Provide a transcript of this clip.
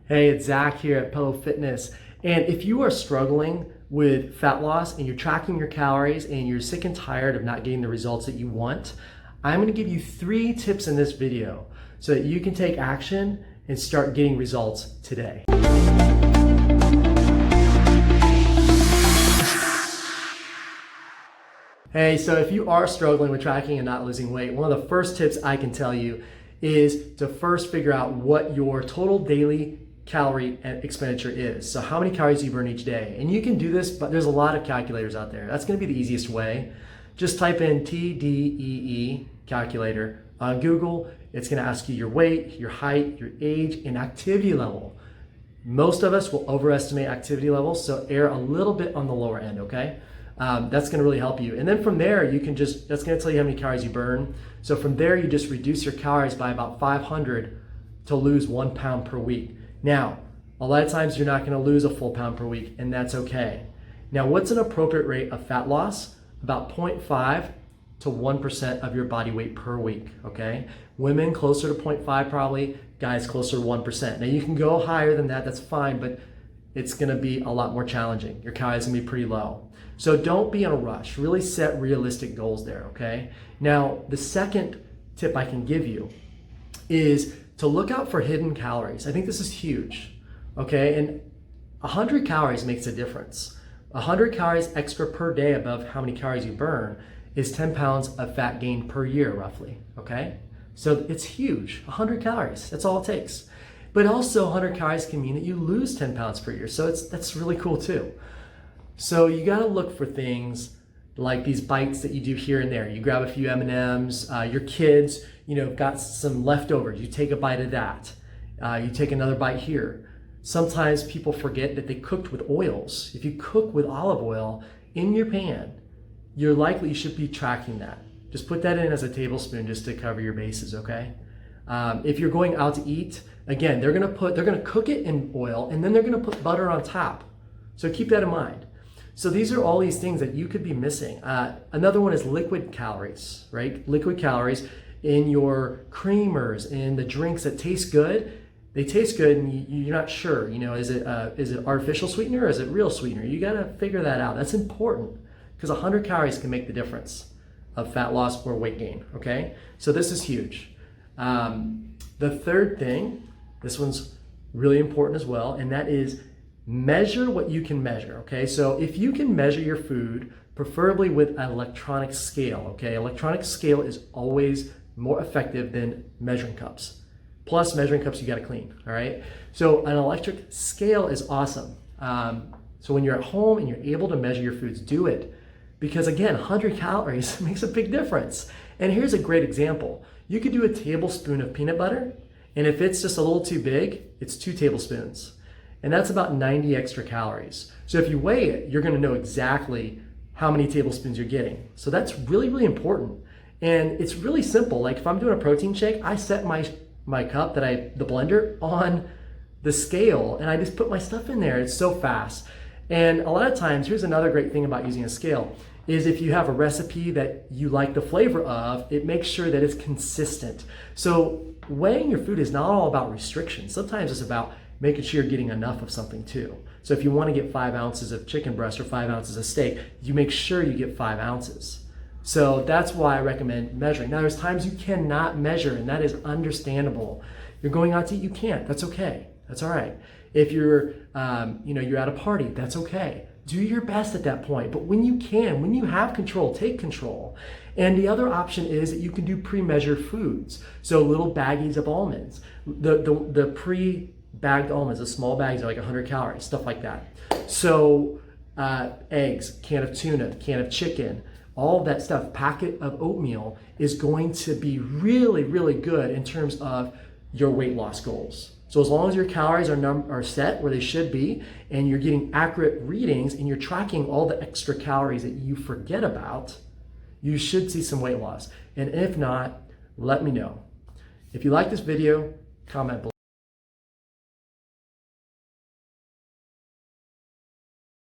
Hey, it's Zach here at Pillow Fitness. And if you are struggling with fat loss and you're tracking your calories and you're sick and tired of not getting the results that you want, I'm going to give you 3 tips in this video so that you can take action and start getting results today. Hey, so if you are struggling with tracking and not losing weight, one of the first tips I can tell you is to first figure out what your total daily calorie expenditure is. So how many calories you burn each day. And you can do this, but there's a lot of calculators out there. That's going to be the easiest way. Just type in TDEE calculator on Google. It's going to ask you your weight, your height, your age, and activity level. Most of us will overestimate activity levels, so err a little bit on the lower end, okay? That's going to really help you. And then from there, that's going to tell you how many calories you burn. So from there, you just reduce your calories by about 500 to lose 1 pound per week. Now, a lot of times you're not going to lose a full pound per week, and that's okay. Now, what's an appropriate rate of fat loss? About 0.5 to 1% of your body weight per week, okay? Women closer to 0.5 probably, guys closer to 1%. Now, you can go higher than that, that's fine, but it's going to be a lot more challenging. Your calories are going to be pretty low. So don't be in a rush. Really set realistic goals there, okay? Now, the second tip I can give you is to look out for hidden calories. I think this is huge, okay? And 100 calories makes a difference. 100 calories extra per day above how many calories you burn is 10 pounds of fat gain per year, roughly, okay? So it's huge, 100 calories, that's all it takes. But also 100 calories can mean that you lose 10 pounds per year, so that's really cool too. So you gotta look for things like these bites that you do here and there. You grab a few M&Ms, your kids, got some leftovers, you take a bite of that. You take another bite here. Sometimes people forget that they cooked with oils. If you cook with olive oil in your pan, you should be tracking that. Just put that in as a tablespoon just to cover your bases, okay? If you're going out to eat, again, they're gonna cook it in oil and then they're gonna put butter on top. So keep that in mind. So these are all these things that you could be missing. Another one is liquid calories, right? Liquid calories in your creamers, in the drinks that taste good. They taste good and you're not sure, is it artificial sweetener or is it real sweetener? You gotta figure that out. That's important because 100 calories can make the difference of fat loss or weight gain, okay? So this is huge. The third thing, this one's really important as well, and that is measure what you can measure, okay? So if you can measure your food, preferably with an electronic scale, okay? Electronic scale is always more effective than measuring cups. Plus measuring cups you gotta clean, all right? So an electric scale is awesome. So when you're at home and you're able to measure your foods, do it. Because again, 100 calories makes a big difference. And here's a great example. You could do a tablespoon of peanut butter, and if it's just a little too big, it's 2 tablespoons. And that's about 90 extra calories. So if you weigh it, you're gonna know exactly how many tablespoons you're getting. So that's really, really important. And it's really simple. Like if I'm doing a protein shake, I set my cup, the blender, on the scale, and I just put my stuff in there. It's so fast. And a lot of times, here's another great thing about using a scale, is if you have a recipe that you like the flavor of, it makes sure that it's consistent. So weighing your food is not all about restriction. Sometimes it's about making sure you're getting enough of something too. So if you want to get 5 ounces of chicken breast or 5 ounces of steak, you make sure you get 5 ounces. So that's why I recommend measuring. Now there's times you cannot measure, and that is understandable. You're going out to eat, you can't, that's okay, that's all right. If you're at a party, that's okay. Do your best at that point, but when you can, when you have control, take control. And the other option is that you can do pre-measured foods. So little baggies of almonds. The pre-bagged almonds, the small bags are like 100 calories, stuff like that. So eggs, can of tuna, can of chicken, all of that stuff, packet of oatmeal is going to be really, really good in terms of your weight loss goals. So as long as your calories are set where they should be, and you're getting accurate readings, and you're tracking all the extra calories that you forget about, you should see some weight loss. And if not, let me know. If you like this video, comment below.